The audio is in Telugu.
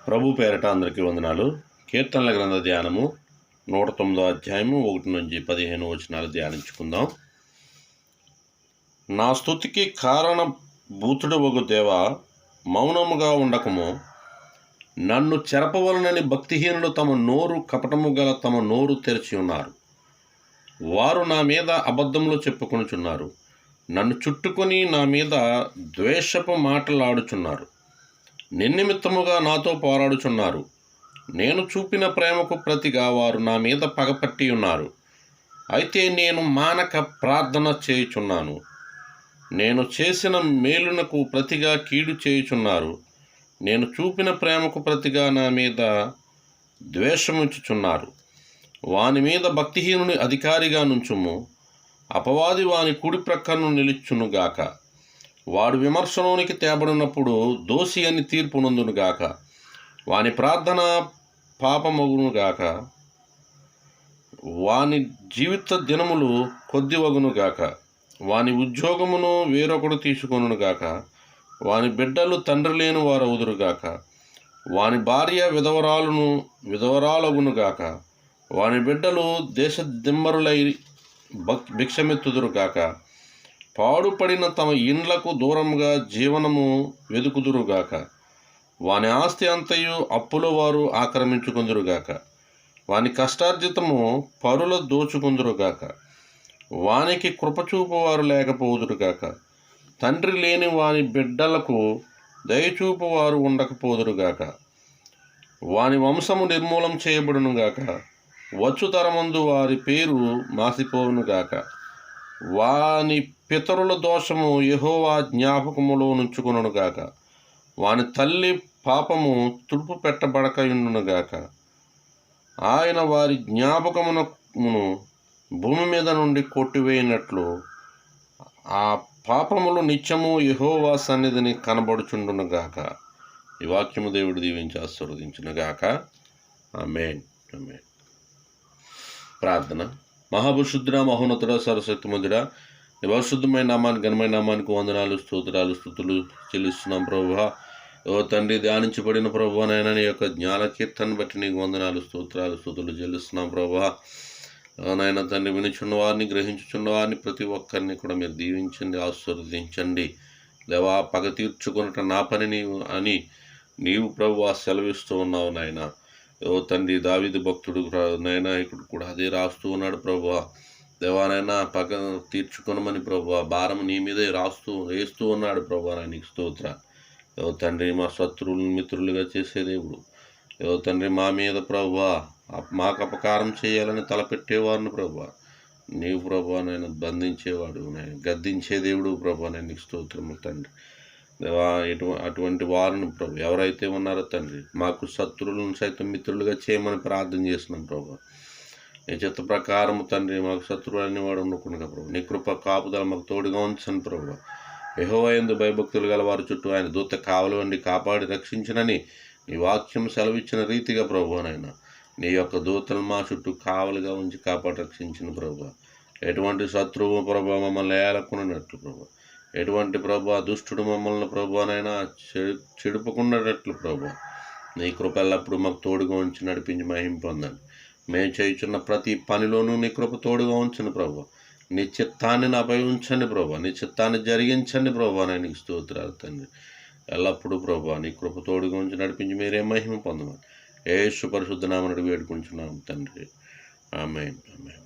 ప్రభు పేరట అందరికీ వందనాలు. కీర్తనల గ్రంథ ధ్యానము 109 అధ్యాయము 1 నుంచి 15 వచనాలు ధ్యానించుకుందాం. నా స్తుతికి కారణభూతుడవగు దేవా, మౌనముగా ఉండకము. నన్ను చెరపవలనని భక్తిహీనులు తమ నోరు తెరిచి ఉన్నారు. వారు నా మీద అబద్ధములు చెప్పుకొనుచున్నారు. నన్ను చుట్టుకొని నా మీద ద్వేషపు మాటలాడుచున్నారు. నిన్నిమిత్తముగా నాతో పోరాడుచున్నారు. నేను చూపిన ప్రేమకు ప్రతిగా వారు నా మీద పగపట్టి ఉన్నారు. అయితే నేను మానక ప్రార్థన చేయుచున్నాను. నేను చేసిన మేలునకు ప్రతిగా కీడు చేయుచున్నారు. నేను చూపిన ప్రేమకు ప్రతిగా నా మీద ద్వేషముంచుచున్నారు. వాని మీద భక్తిహీనుని అధికారిగా నుంచుము. అపవాది వాని కుడి ప్రక్కను నిలుచునుగాక. వాడు విమర్శలోనికి తేబడినప్పుడు దోషి అని తీర్పు నొందునుగాక. వాని ప్రార్థన పాపమగునుగాక. వాని జీవిత దినములు కొద్దివగునుగాక. వాని ఉద్యోగమును వేరొకడు తీసుకొనుగాక. వాని బిడ్డలు తండ్రి లేని వారు అవుదురుగాక. వాని భార్య విధవరాలగునుగాక. వాని బిడ్డలు దేశ దిమ్మరులై భిక్షమెత్తుదురుగాక. పాడుపడిన తమ ఇండ్లకు దూరంగా జీవనము వెదుకుదురుగాక. వాని ఆస్తి అంతయు అప్పుల వారు ఆక్రమించుకుందురుగాక. వాని కష్టార్జితము పరుల దోచుకుందురుగాక. వానికి కృపచూపువారు లేకపోదురుగాక. తండ్రి లేని వాని బిడ్డలకు దయచూపువారు ఉండకపోదురుగాక. వాని వంశము నిర్మూలం చేయబడునుగాక. వచ్చుతరమందు వారి పేరు మాసిపోవునుగాక. వాని పితరుల దోషము యెహోవా జ్ఞాపకములో నుంచుకొనుగాక. వాని తల్లి పాపము తుడుపు పెట్టబడకయుండునుగాక. ఆయన వారి జ్ఞాపకమును భూమి మీద నుండి కొట్టివేయినట్లు ఆ పాపములు నిత్యము యెహోవా సన్నిధిని కనబడుచుండునుగాక. ఈ వాక్యము దేవుడు దీవించి ఆశీర్వదించునుగాక. ఆమేన్. ఆమేన్. ప్రార్థన. మహాపరిశుద్ధుడా, మహోన్నతుడా, సర్వశక్తిమంతుడా, నీ పరిశుద్ధమైన నామానికి, ఘనమైన నామానికి వందనాలు, స్తోత్రాలు, స్తుతులు చెల్లిస్తున్నాం ప్రభువా. ఓ తండ్రి, ధ్యానించబడిన ప్రభువా నాయన, నీ యొక్క జ్ఞాన కీర్తన బట్టి నీకు వందనాలు, స్తోత్రాలు, స్తుతులు చెల్లిస్తున్నాం ప్రభువా. నాయన తండ్రి, వినుచున్న వారిని, గ్రహించుచున్న వారిని ప్రతి ఒక్కరిని కూడా మీరు దీవించండి, ఆశీర్వదించండి. దేవా, పగ తీర్చుకొనుట నా పని నీవు ప్రభువా సెలవిస్తూ ఉన్నావు నాయన. ఓ తండ్రి, దావీదు భక్తుడు నాయన ఇక్కడ కూడా అదే రాస్తూ ఉన్నాడు ప్రభువా. దేవానైనా పగ తీర్చుకొనమని ప్రభువా భారం నీ మీదే వేస్తూ ఉన్నాడు ప్రభువా. నీకు స్తోత్ర. ఓ తండ్రి, మా శత్రువులను మిత్రులుగా చేసే దేవుడు. ఓ తండ్రి, మా మీద ప్రభువా మాకు అపకారం చేయాలని తలపెట్టేవారిని ప్రభువా నీవు ప్రభువా నేను బంధించేవాడు, నేను గద్దించే దేవుడు ప్రభువా. నేను నీకు స్తోత్రము తండ్రి. దేవా, అటువంటి వారిని ప్రభు ఎవరైతే ఉన్నారో తండ్రి, మాకు శత్రువులను సైతం మిత్రులుగా చేయమని ప్రార్థన చేస్తున్నాం ప్రభు. నీ చిత్త ప్రకారం తండ్రి, మాకు శత్రువులు అనేవాడు ఉండకుండా ప్రభు నీ కృప కాపుదల మాకు తోడుగా ఉంచను ప్రభు. యెహోవా యందు భయభక్తులు గల వారి చుట్టూ ఆయన దూత కావలి వండి కాపాడి రక్షించనని నీ వాక్యం సెలవిచ్చిన రీతిగా ప్రభు నాయన, నీ యొక్క దూతలు మా చుట్టూ కావలిగా ఉంచి కాపాడి రక్షించిన ప్రభు. ఎటువంటి శత్రువు ప్రభు మమ్మల్ని ఏలకున్నట్లు ప్రభు, ఎటువంటి ప్రభు దుష్టుడు మమ్మల్ని ప్రభునైనా చెడుపుకున్నట్లు ప్రభు నీ కృప ఎల్లప్పుడు మాకు తోడుగా ఉంచి నడిపించి మహిమ పొందండి. మేము చేయుచున్న ప్రతి పనిలోనూ నీ కృప తోడుగా ఉంచండి ప్రభు. నీ చిత్తాన్ని నాపై ఉంచండి ప్రభు, నీ చిత్తాన్ని జరిగించండి ప్రభు. నేను నీకు స్తోత్రాలు తండ్రి. ఎల్లప్పుడూ ప్రభు నీ కృప తోడుగా ఉంచి నడిపించి మీరే మహిమ పొందమని యేసు పరిశుద్ధ నామమున వేడుకుంటున్నాము తండ్రి. ఆమేన్. ఆమేన్.